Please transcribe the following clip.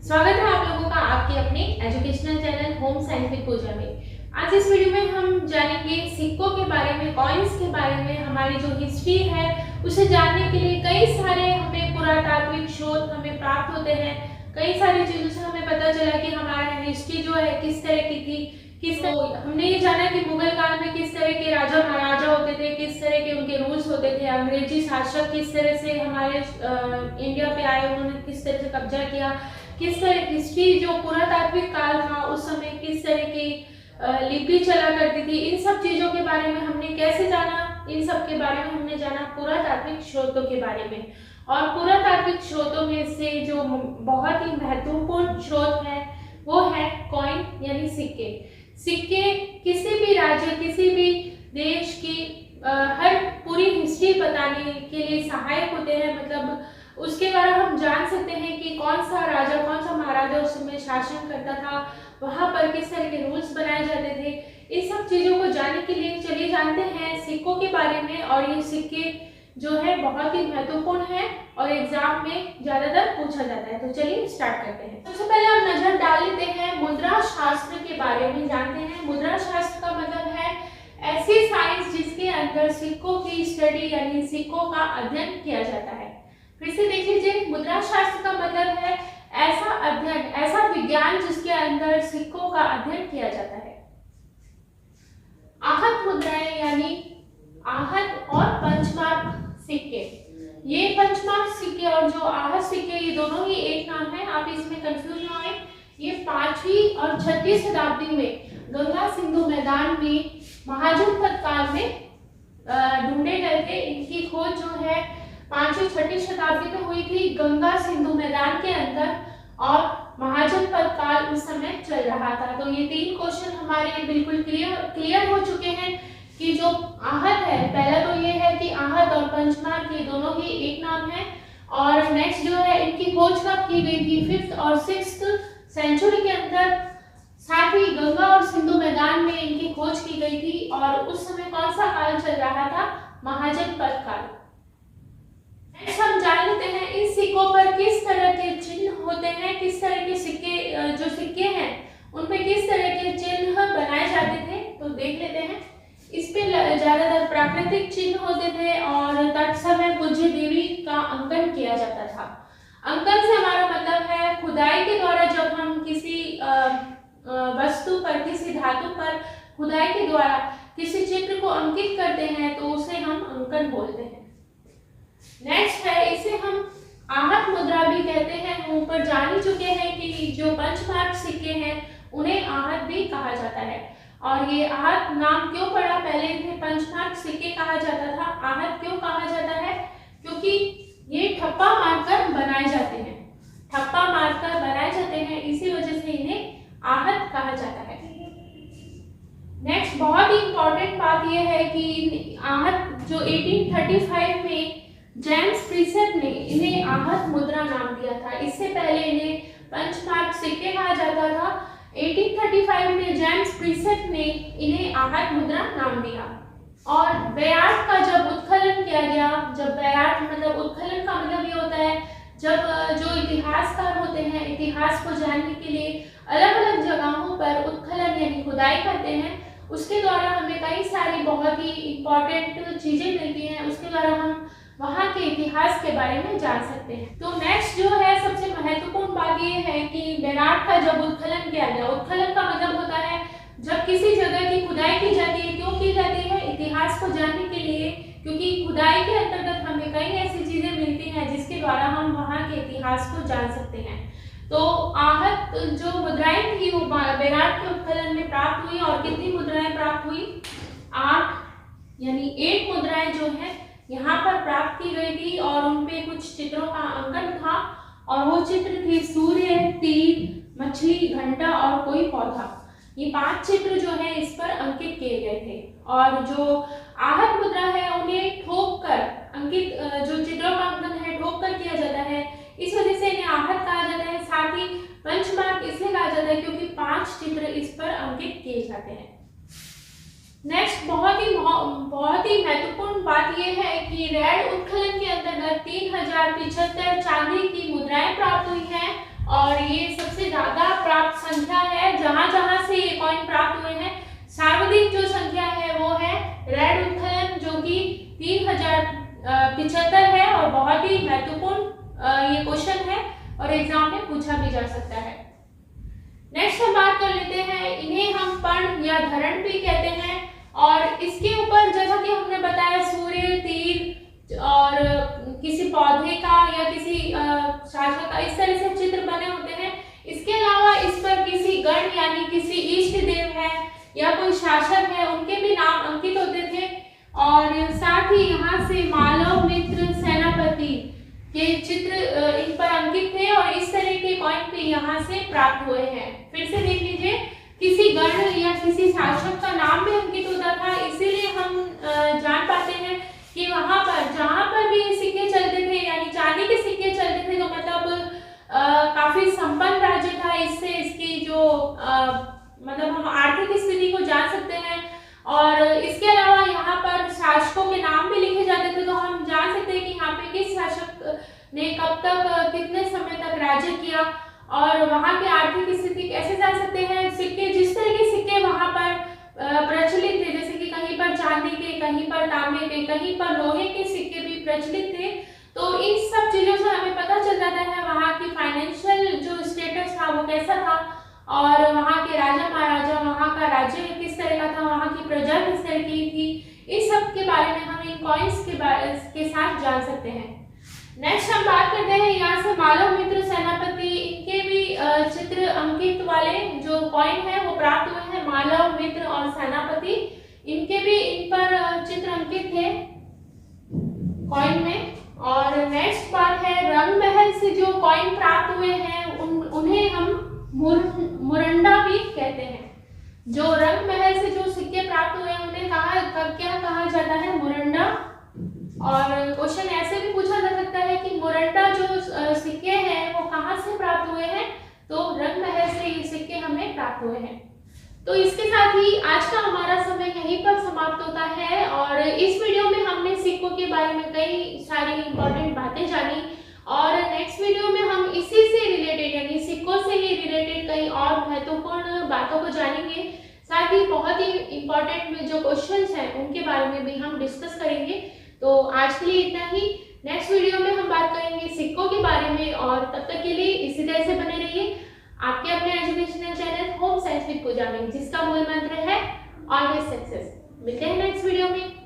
स्वागत है आप लोगों का आपके अपने educational channel home science with Pooja में। आज इस वीडियो में हम जानेंगे सिक्कों के बारे में, कॉइन्स के बारे में। हमारी जो हिस्ट्री है उसे जानने के लिए कई सारे हमें पुरातात्विक शोध हमें प्राप्त होते हैं। कई सारी चीजों से हमें पता चला कि हमारा हिस्ट्री जो है किस तरह की थी। हमने ये जाना कि मुगल काल में किस तरह के राजा महाराजा होते थे, किस तरह के उनके रूल्स होते थे, अंग्रेजी शासक किस तरह से हमारे इंडिया पे आए, उन्होंने किस तरह से कब्जा किया, किस तरह हिस्ट्री जो पुरातात्विक काल था उस समय किस तरह की लिपि चला करती थी। इन सब चीजों के बारे में हमने कैसे जाना, इन सब के बारे में हमने जाना पुरातात्विक स्रोतों के बारे में। और पुरातात्विक स्रोतों में से जो बहुत ही महत्वपूर्ण स्रोत है वो है कॉइन यानी सिक्के। सिक्के किसी भी राज्य, किसी भी देश की हर पूरी हिस्ट्री बताने के लिए सहायक होते हैं। मतलब उसके द्वारा हम जान सकते हैं कि कौन सा राजा, कौन सा महाराजा उस समय शासन करता था, वहां पर किस तरह के रूल्स बनाए जाते थे। इन सब चीजों को जानने के लिए चलिए जानते हैं सिक्कों के बारे में। और ये सिक्के जो है बहुत ही महत्वपूर्ण है और एग्जाम में ज्यादातर पूछा जाता है। तो चलिए स्टार्ट करते हैं। सबसे पहले हम नजर डाल लेते हैं मुद्रा शास्त्र के बारे में। जानते हैं मुद्रा शास्त्र का मतलब है ऐसी साइंस जिसके अंदर सिक्कों की स्टडी यानी सिक्कों का अध्ययन किया जाता है। फिर से देख लीजिए, मुद्रा शास्त्र का मतलब है ऐसा अध्ययन, ऐसा विज्ञान जिसके अंदर सिक्कों का अध्ययन किया जाता है। आहत मुद्राएं यानी आहत और पंचमार्क सिक्के। ये पंचमार्क सिक्के और जो आहत सिक्के ये दोनों ही एक नाम है, आप इसमें कंफ्यूज ना होए। ये 5वीं और 6वीं शताब्दी में गंगा सिंधु मैदान में महाजनपद काल में ढूंढे गए थे। इनकी खोज जो है 5वीं 6वीं शताब्दी में हुई थी गंगा सिंधु मैदान के अंदर, और महाजनपद काल उस समय चल रहा था। तो ये 3 क्वेश्चन हमारे बिल्कुल क्लियर हो चुके हैं कि जो आहत है, पहला तो ये है कि आहत और पंचमार्क ये दोनों ही एक नाम है। और नेक्स्ट जो है इनकी खोज कब की गई थी, 5th और 6th सेंचुरी के अंदर। साथ ही गंगा और सिंधु मैदान में इनकी खोज की गई थी। और उस समय कौन सा काल चल रहा था, महाजनपद काल। हम जान लेते हैं इन सिक्कों पर किस तरह के चिन्ह होते हैं, किस तरह के सिक्के जो सिक्के हैं उन पे किस तरह के चिन्ह बनाए जाते थे। तो देख लेते हैं। इस पे ज्यादातर प्राकृतिक चिन्ह होते थे और तत्समय पूज्य देवी का अंकन किया जाता था। अंकन से हमारा मतलब है खुदाई के द्वारा, जब हम किसी वस्तु पर, किसी धातु पर खुदाई के द्वारा किसी चित्र को अंकित करते हैं तो उसे हम अंकन बोलते हैं। नेक्स्ट है, इसे हम आहत मुद्रा भी कहते हैं। हम ऊपर जान ही चुके हैं कि जो पंचमार्क सिक्के हैं उन्हें आहत भी कहा जाता है। और ये आहत नाम क्यों पड़ा, पहले इन्हें पंचमार्क सिक्के कहा जाता था। आहत क्यों कहा जाता है, क्योंकि ये ठप्पा मारकर बनाए जाते हैं, ठप्पा मारकर बनाए जाते हैं, इसी वजह से इन्हें आहत कहा जाता है। नेक्स्ट बहुत ही इंपॉर्टेंट बात यह है कि आहत जो 1835 में जेम्स प्रिसेप ने इन्हें आहत मुद्रा नाम दिया था। इससे पहले इन्हें पंचमार्क सिक्के कहा जाता था। 1835 में जेम्स प्रिसेप ने इन्हें आहत मुद्रा नाम दिया। और बैराट का जब उत्खनन किया गया, जब बैराट मतलब उत्खनन का मतलब ये होता है जब जो इतिहासकार होते हैं इतिहास को जानने के लिए अलग अलग जगहों पर उत्खनन यानी खुदाई करते हैं, उसके द्वारा हमें कई सारी बहुत ही इंपॉर्टेंट चीजें मिलती हैं। उसके द्वारा हम वहाँ के इतिहास के बारे में जान सकते हैं। तो नेक्स्ट जो है सबसे महत्वपूर्ण बात ये है कि बैराट का जब उत्खनन किया गया, उत्खनन का मतलब होता है जब किसी जगह की खुदाई की जाती है। क्यों की जाती है, इतिहास को जानने के लिए, क्योंकि खुदाई के अंतर्गत हमें कई ऐसी चीजें मिलती हैं जिसके द्वारा हम वहाँ के इतिहास को जान सकते हैं। तो आहत जो मुद्राएं थी वो बैराट के उत्खनन में प्राप्त हुई। और कितनी मुद्राएं प्राप्त हुई, 8 यानी 8 मुद्राएं जो है यहाँ पर प्राप्त की गई थी। और उनपे कुछ चित्रों का अंकन था और वो चित्र थी सूर्य, तीर, मछली, घंटा और कोई पौधा। ये 5 चित्र जो है इस पर अंकित किए गए थे। और जो आहत मुद्रा है उन्हें ठोक कर अंकित, जो चित्रों का अंकन है ठोक कर किया जाता है, इस वजह से इन्हें आहत कहा जाता है। साथ ही पंचमार्क इसलिए कहा जाता है क्योंकि 5 चित्र इस पर अंकित किए जाते हैं। नेक्स्ट बहुत ही महत्वपूर्ण बात यह है कि रेड उत्खनन के अंतर्गत 3075 चांदी की मुद्राएं प्राप्त हुई हैं और ये सबसे ज्यादा प्राप्त संख्या है। जहां जहां से ये कॉइन प्राप्त हुए हैं, सर्वाधिक जो संख्या है वो है रेड उत्खनन, जो कि 3075 है और बहुत ही महत्वपूर्ण ये क्वेश्चन है और एग्जाम में पूछा भी जा सकता है। नेक्स्ट हम बात कर लेते हैं, इन्हें हम पर्ण या धरण भी कहते हैं। और इसके ऊपर जैसा कि हमने बताया, सूर्य, तीर और किसी पौधे का या किसी शासक का, इस तरह से चित्र बने होते हैं। इसके अलावा इस पर किसी गण यानी किसी इष्ट देव है या कोई शासक है, उनके भी नाम अंकित होते थे। और साथ ही यहाँ से मालव, मित्र, सेनापति के चित्र इन पर अंकित थे और इस तरह के कॉइन भी यहाँ से प्राप्त हुए हैं। फिर से देख लीजिए, किसी गण या किसी शासक का नाम भी अंकित होता था, इसीलिए हम जान पाते हैं कि वहां पर जहां पर भी सिक्के चलते थे यानी चांदी के सिक्के चलते थे, तो मतलब काफी संपन्न राज्य था। इससे इसकी जो मतलब हम आर्थिक स्थिति को जान सकते हैं। और इसके अलावा यहाँ पर शासकों के नाम भी लिखे जाते थे, तो हम जान सकते हैं कि यहाँ पे किस शासक ने कब तक कितने समय तक राज्य किया और वहाँ की आर्थिक स्थिति कैसे जान सकते हैं। सिक्के, जिस तरह के सिक्के वहाँ पर प्रचलित थे, जैसे कि कहीं पर चांदी के, कहीं पर तांबे के, कहीं पर लोहे के सिक्के भी प्रचलित थे। तो इन सब चीजों से हमें पता चल जाता है वहाँ की फाइनेंशियल जो स्टेटस था वो कैसा था और वहाँ के राजा महाराजा, वहाँ का राज्य किस तरह का था, वहाँ की प्रजा किस तरह की थी, इस सब के बारे में हम इन कॉइन्स के साथ जान सकते हैं। नेक्स्ट हम बात करते हैं यहाँ से मालव, मित्र, सेनापति, इनके भी चित्र अंकित वाले जो कॉइन है वो प्राप्त हुए हैं। मालव, मित्र और सेनापति, इनके भी इन पर चित्र अंकित थे कॉइन में। और नेक्स्ट बात है, रंग महल से जो कॉइन प्राप्त हुए हैं उन्हें हम मुरंडा भी कहते हैं। जो रंग महल से जो सिक्के प्राप्त हुए हैं उन्हें क्या कहा जाता है? मुरंडा। और क्वेश्चन ऐसे भी पूछा जा सकता है कि मुरंडा जो सिक्के हैं वो कहाँ से प्राप्त हुए हैं? तो रंग महल से ये सिक्के हमें प्राप्त हुए हैं। तो इसके साथ ही आज का हमारा समय यहीं पर समाप्त होता है और इस वीडियो में हमने सिक्कों के बारे में कई सारी इंपॉर्टेंट बातें जानी और नेक्स्ट वीडियो में हम इसी से रिलेटेड यानी सिक्कों से ही रिलेटेड कई और महत्वपूर्ण बातों को जानेंगे। साथ ही बहुत ही इंपॉर्टेंट जो क्वेश्चंस हैं उनके बारे में भी हम डिस्कस करेंगे। तो आज के लिए इतना ही। नेक्स्ट वीडियो में हम बात करेंगे सिक्कों के बारे में और तब तक के लिए इसी तरह से बने रहिए आपके अपने educational channel home science with Pooja में, जिसका मूल मंत्र है ऑलवेज सक्सेस। मिलते हैं नेक्स्ट वीडियो में।